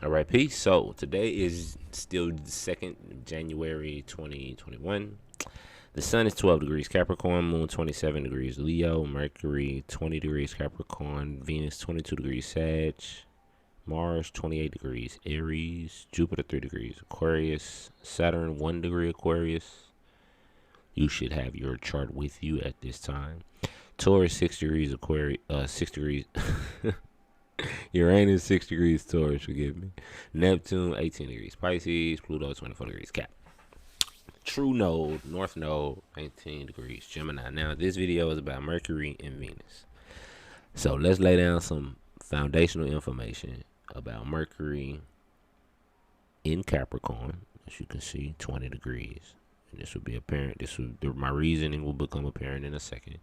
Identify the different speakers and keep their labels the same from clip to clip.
Speaker 1: All right, peace. So today is still the 2nd January 2021. The sun is 12 degrees Capricorn, moon 27 degrees Leo, Mercury 20 degrees Capricorn, Venus 22 degrees Sag, Mars 28 degrees Aries, Jupiter 3 degrees Aquarius, Saturn 1 degree Aquarius. You should have your chart with you at this time. Taurus 6 degrees Aquarius, 6 degrees Uranus 6 degrees Taurus, forgive me. Neptune 18 degrees Pisces, Pluto 24 degrees Cap. True node, North node 18 degrees Gemini. Now this video is about Mercury and Venus. So let's lay down some foundational information about Mercury in Capricorn. As you can see, 20 degrees. And this will be apparent. My reasoning will become apparent in a second.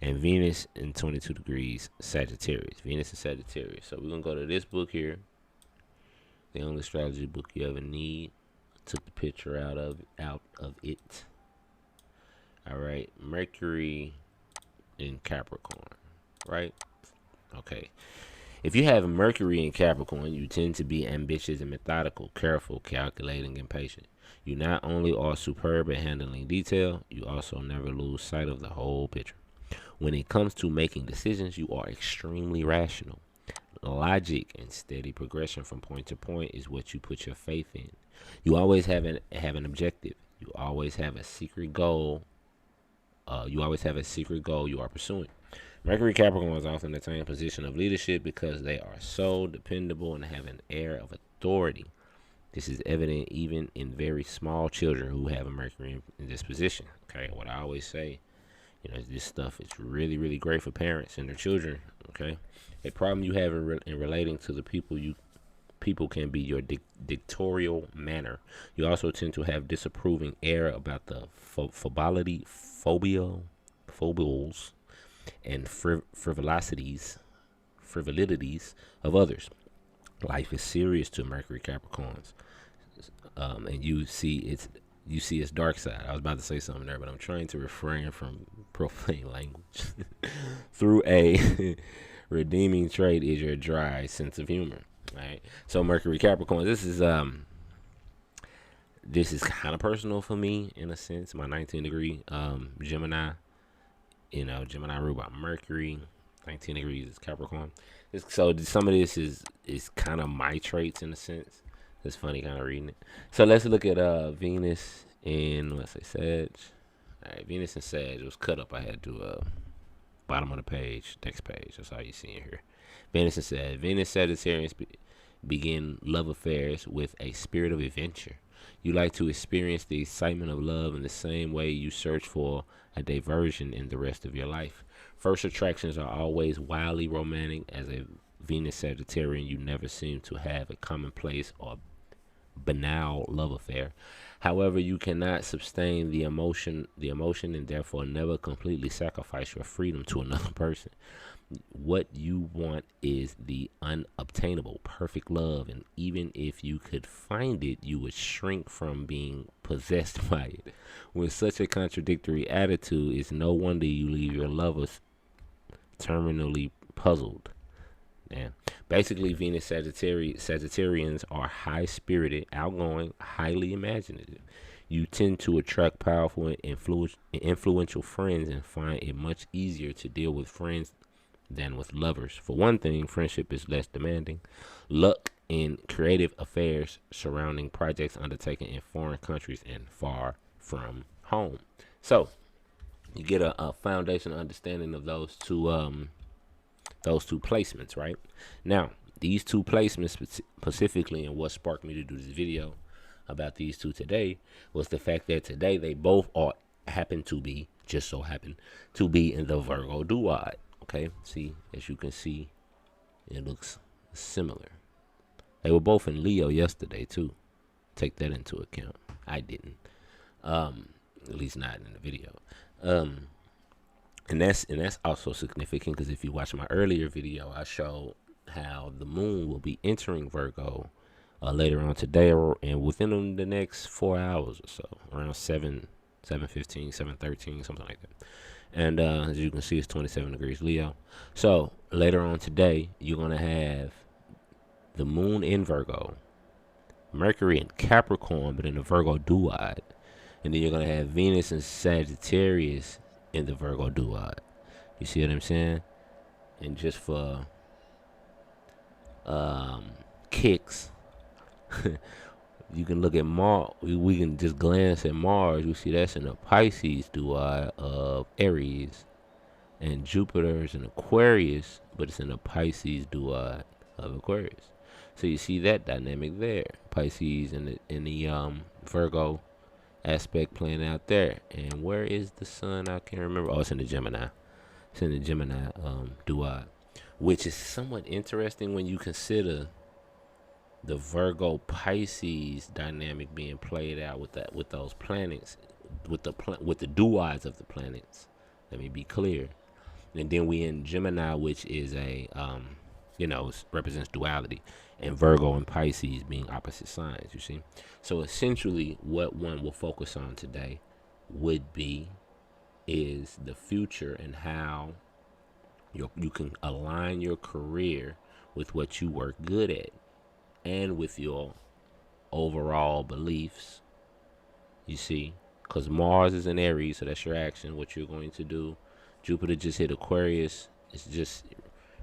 Speaker 1: And Venus in 22 degrees Sagittarius. Venus and Sagittarius. So we're going to go to this book here. The only astrology book you ever need. Took the picture out of it. All right. Mercury in Capricorn. Right? Okay. If you have Mercury in Capricorn, you tend to be ambitious and methodical, careful, calculating, and patient. You not only are superb at handling detail, you also never lose sight of the whole picture. When it comes to making decisions, you are extremely rational. Logic and steady progression from point to point is what you put your faith in. You always have an objective. You always have a secret goal. You are pursuing. Mercury Capricorn is often attained a position of leadership because they are so dependable and have an air of authority. This is evident even in very small children who have a Mercury in this position. Okay, what I always say, this stuff is really, really great for parents and their children. Okay, a problem you have in relating to the people can be your dictatorial manner. You also tend to have disapproving air about the foibles, and frivolities of others. Life is serious to Mercury Capricorns, and you see its dark side. I was about to say something there, but I'm trying to refrain from profane language. Through a redeeming trait is your dry sense of humor. All right. So Mercury Capricorn, this is kind of personal for me in a sense. My 19 degree Gemini. Gemini ruled by Mercury. 19 degrees is Capricorn. So some of this is kind of my traits in a sense. It's funny kind of reading it. So let's look at Venus in, let's say, Sag. All right, Venus and Sag. It was cut up. I had to bottom of the page, next page. That's all you see in here. Venus and Sag. Venus Sagittarius begin love affairs with a spirit of adventure. You like to experience the excitement of love in the same way you search for a diversion in the rest of your life. First attractions are always wildly romantic. As a Venus Sagittarian, you never seem to have a commonplace or banal love affair. However, you cannot sustain the emotion and therefore never completely sacrifice your freedom to another person. What you want is the unobtainable, perfect love, and even if you could find it, you would shrink from being possessed by it. With such a contradictory attitude, it's no wonder you leave your lovers terminally puzzled. Yeah. Basically, Venus Sagittarians are high-spirited, outgoing, highly imaginative. You tend to attract powerful and influential friends and find it much easier to deal with friends than with lovers. For one thing, friendship is less demanding. Luck in creative affairs surrounding projects undertaken in foreign countries and far from home. So you get a foundational understanding of those two placements, right? Now, these two placements specifically, and what sparked me to do this video about these two today was the fact that today they both just so happen to be in the Virgo Duad. Okay, see, as you can see, it looks similar. They were both in Leo yesterday too. Take that into account. I didn't, at least not in the video. And that's also significant because if you watch my earlier video, I showed how the moon will be entering Virgo later on today, and within the next 4 hours or so, around 7:15, 7:13, something like that. And as you can see, it's 27 degrees Leo. So later on today, you're gonna have the moon in Virgo, Mercury in Capricorn, but in the Virgo duad. And then you're going to have Venus and Sagittarius in the Virgo duad. You see what I'm saying? And just for kicks, you can look at Mars. We can just glance at Mars. You see that's in the Pisces duad of Aries. And Jupiter is in Aquarius, but it's in the Pisces duad of Aquarius. So you see that dynamic there. Pisces in the Virgo aspect playing out there. And where is the sun? I can't remember. Oh, it's in the Gemini. It's in the Gemini duad, which is somewhat interesting when you consider the Virgo Pisces dynamic being played out with those planets, with the duads of the planets. Let me be clear. And then we in Gemini, which is a represents duality, and Virgo and Pisces being opposite signs. You see, so essentially, what one will focus on today would be is the future and how you can align your career with what you work good at and with your overall beliefs. You see, because Mars is in Aries, so that's your action, what you're going to do. Jupiter just hit Aquarius. It's just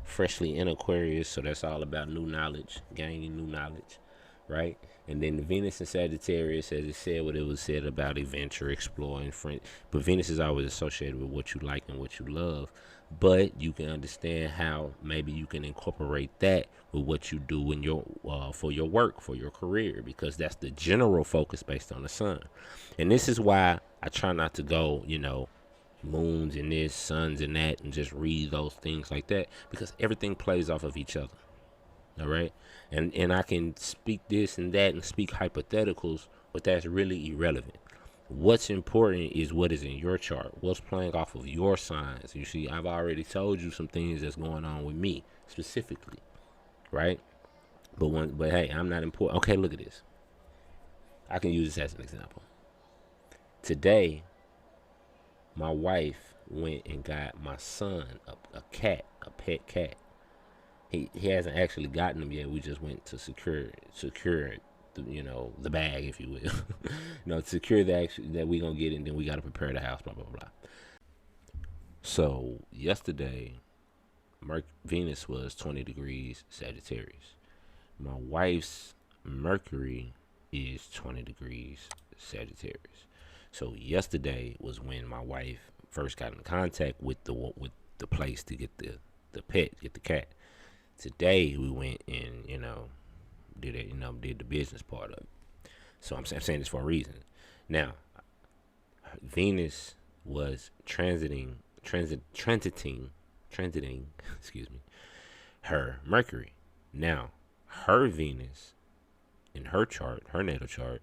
Speaker 1: freshly in Aquarius, so that's all about new knowledge, gaining new knowledge, right? And then the Venus and Sagittarius, as it said what it was said about adventure, exploring, friend. But Venus is always associated with what you like and what you love. But you can understand how maybe you can incorporate that with what you do in your for your work, for your career, because that's the general focus based on the sun. And this is why I try not to go, moons and this, suns and that, and just read those things like that, because everything plays off of each other. All right, and I can speak this and that and speak hypotheticals, but that's really irrelevant. What's important is what is in your chart, what's playing off of your signs. You see, I've already told you some things that's going on with me specifically, right? But hey, I'm not important. Okay, look at this. I can use this as an example. Today, my wife went and got my son a cat, a pet cat. He hasn't actually gotten him yet. We just went to secure the bag, if you will. Secure the action that we gonna get, and then we gotta prepare the house, blah blah blah. So yesterday, Venus was 20 degrees Sagittarius. My wife's Mercury is 20 degrees Sagittarius. So yesterday was when my wife first got in contact with the place to get the pet, get the cat. Today we went and did the business part of it. So I'm saying this for a reason. Now, Venus was transiting, excuse me, her Mercury. Now, her Venus in her chart, her natal chart,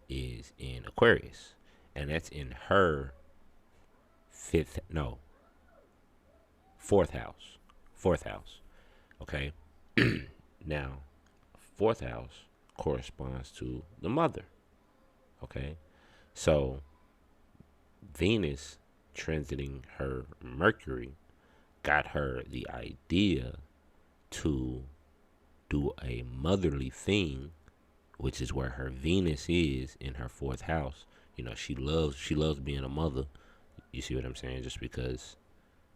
Speaker 1: is in Aquarius, and that's in her fourth house. Okay. Now, fourth house corresponds to the mother. Okay. So Venus transiting her Mercury got her the idea to do a motherly thing, which is where her Venus is in her fourth house. She loves being a mother. You see what I'm saying? Just because,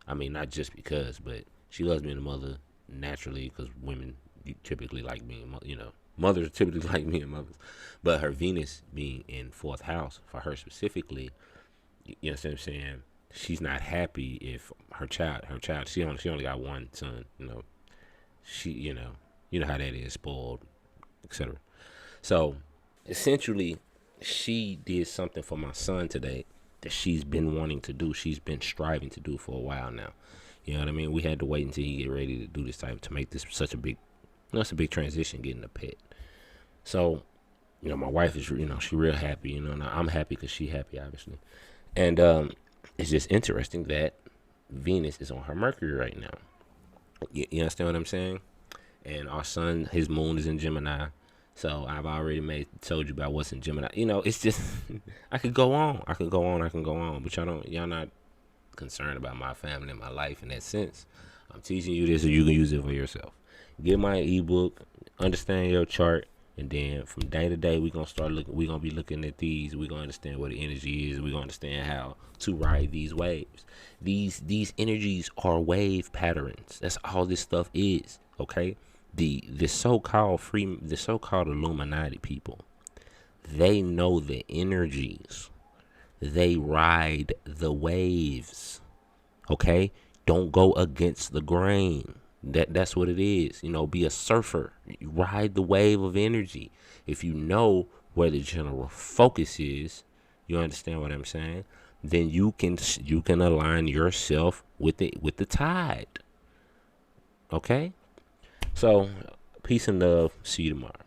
Speaker 1: not just because, but she loves being a mother naturally, because women typically like being, mothers typically like being mothers. But her Venus being in fourth house, for her specifically, you know what I'm saying? She's not happy if her child, she only got one son. She, you know how that is, spoiled, etc. So essentially, she did something for my son today that she's been wanting to do. She's been striving to do for a while now. You know what I mean? We had to wait until he get ready to do this to make this such a big, it's a big transition getting a pet. So, my wife is, she real happy, and I'm happy because she happy, obviously. And it's just interesting that Venus is on her Mercury right now. You understand what I'm saying? And our son, his moon is in Gemini. So I've already told you about what's in Gemini. It's just, I could go on. But y'all not concerned about my family and my life in that sense. I'm teaching you this so you can use it for yourself. Get my ebook. understand your chart, and then from day to day, we're gonna be looking at these. We're gonna understand what the energy is. We're gonna understand how to ride these waves. These energies are wave patterns. That's all this stuff is. Okay. The so-called Illuminati people, they know the energies. They ride the waves. Okay? Don't go against the grain. That's what it is. Be a surfer. Ride the wave of energy. If you know where the general focus is, you understand what I'm saying? Then you can align yourself with the tide. Okay? So, peace and love. See you tomorrow.